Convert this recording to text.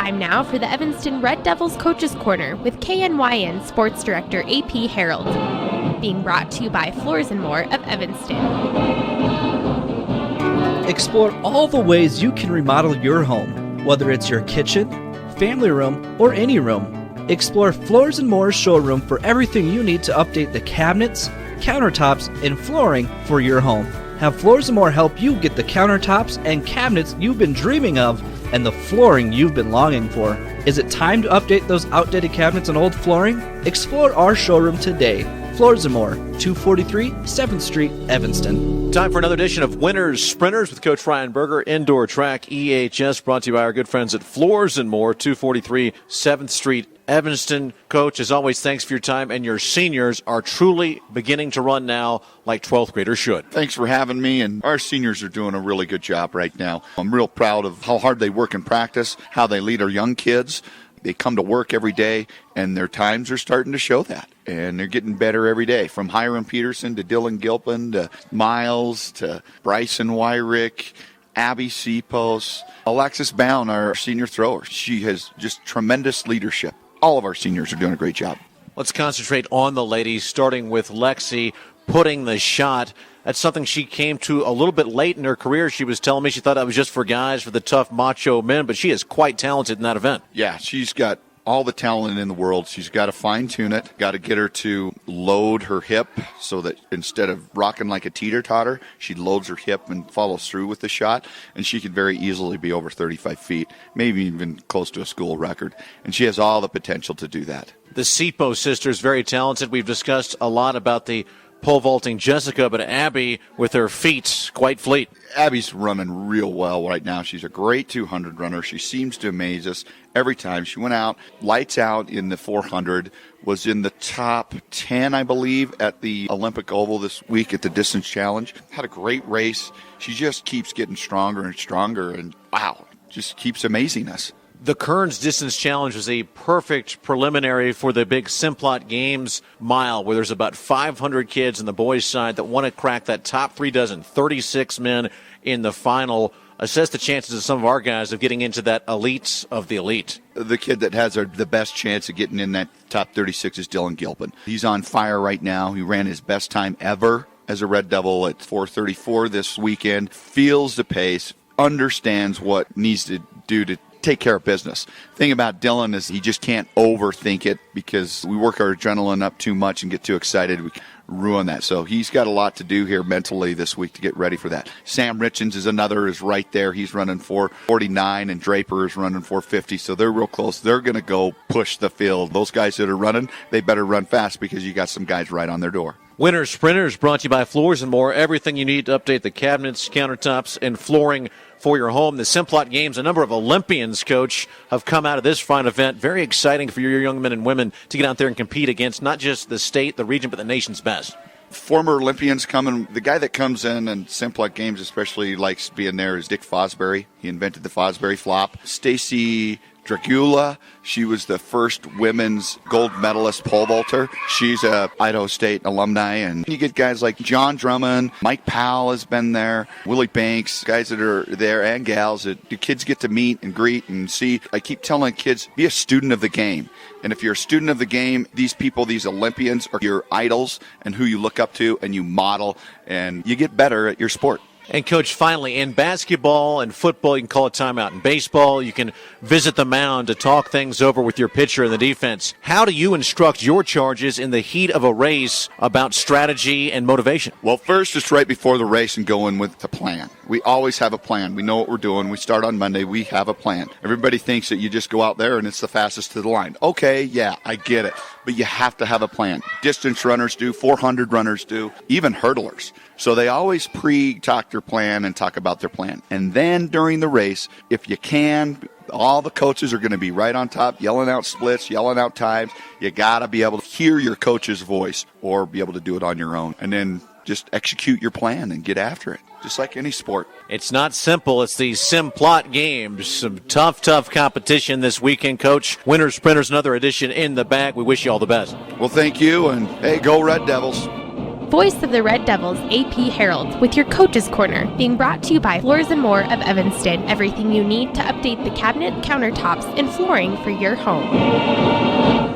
Time now for the Evanston Red Devils Coaches Corner with KNYN Sports Director AP Harold. Being brought to you by Floors & More of Evanston. Explore all the ways you can remodel your home, whether it's your kitchen, family room, or any room. Explore Floors & More's showroom for everything you need to update the cabinets, countertops, and flooring for your home. Have Floors & More help you get the countertops and cabinets you've been dreaming of and the flooring you've been longing for. Is it time to update those outdated cabinets and old flooring? Explore our showroom today. Floors & More, 243 7th Street, Evanston. Time for another edition of Winners Sprinters with Coach Ryan Berger, indoor track EHS, brought to you by our good friends at Floors & More, 243 7th Street, Evanston. Coach, as always, thanks for your time, and your seniors are truly beginning to run now like 12th graders should. Thanks for having me, and our seniors are doing a really good job right now. I'm real proud of how hard they work in practice, how they lead our young kids. They come to work every day, and their times are starting to show that. And they're getting better every day, from Hiram Peterson to Dylan Gilpin to Miles to Bryson Wyrick, Abby Seapos, Alexis Bound, our senior thrower. She has just tremendous leadership. All of our seniors are doing a great job. Let's concentrate on the ladies, starting with Lexi putting the shot. That's something she came to a little bit late in her career. She was telling me she thought that was just for guys, for the tough macho men, but she is quite talented in that event. Yeah, she's got all the talent in the world. She's got to fine-tune it, got to get her to load her hip so that instead of rocking like a teeter-totter, she loads her hip and follows through with the shot, and she could very easily be over 35 feet, maybe even close to a school record, and she has all the potential to do that. The Sipo sisters, very talented. We've discussed a lot about the pole vaulting Jessica, but Abby with her feet quite fleet. Abby's running real well right now. She's a great 200 runner. She seems to amaze us every time. She went out, lights out in the 400, was in the top 10, I believe, at the Olympic Oval this week at the Distance Challenge. Had a great race. She just keeps getting stronger and stronger, and wow, just keeps amazing us. The Kearns Distance Challenge was a perfect preliminary for the big Simplot Games mile, where there's about 500 kids on the boys' side that want to crack that top 36 men in the final. Assess the chances of some of our guys of getting into that elite of the elite. The kid that has the best chance of getting in that top 36 is Dylan Gilpin. He's on fire right now. He ran his best time ever as a Red Devil at 4:34 this weekend. Feels the pace, understands what needs to do to take care of business. The thing about Dylan is he just can't overthink it, because we work our adrenaline up too much and get too excited. We ruin that. So he's got a lot to do here mentally this week to get ready for that. Sam Richens is right there. He's running 4:49, and Draper is running 4:50. So they're real close. They're going to go push the field. Those guys that are running, they better run fast, because you got some guys right on their door. Winners Sprinters brought to you by Floors & More. Everything you need to update the cabinets, countertops, and flooring for your home. The Simplot Games, a number of Olympians, Coach, have come out of this fine event. Very exciting for your young men and women to get out there and compete against not just the state, the region, but the nation's best. Former Olympians coming. The guy that comes in and Simplot Games especially likes being there is Dick Fosbury. He invented the Fosbury flop. Stacy Dragula, she was the first women's gold medalist pole vaulter. She's a Idaho State alumni, and you get guys like John Drummond, Mike Powell has been there, Willie Banks, guys that are there, and gals that the kids get to meet and greet and see. I keep telling kids, be a student of the game. And if you're a student of the game, these people, these Olympians, are your idols and who you look up to and you model, and you get better at your sport. And, Coach, finally, in basketball and football, you can call a timeout. In baseball, you can visit the mound to talk things over with your pitcher and the defense. How do you instruct your charges in the heat of a race about strategy and motivation? Well, first, it's right before the race and go in with the plan. We always have a plan. We know what we're doing. We start on Monday. We have a plan. Everybody thinks that you just go out there and it's the fastest to the line. Okay, yeah, I get it. But you have to have a plan. Distance runners do, 400 runners do, even hurdlers. So they always pre-talk their plan and talk about their plan. And then during the race, if you can, all the coaches are going to be right on top, yelling out splits, yelling out times. You got to be able to hear your coach's voice or be able to do it on your own. And then just execute your plan and get after it, just like any sport. It's not simple. It's the Simplot Games. Some tough competition this weekend, Coach. Winners Sprinters, another edition in the bag. We wish you all the best. Well, thank you, and hey, go Red Devils. voice of the Red Devils, AP Herald, with your Coach's Corner, being brought to you by Floors & More of Evanston. Everything you need to update the cabinet, countertops, and flooring for your home.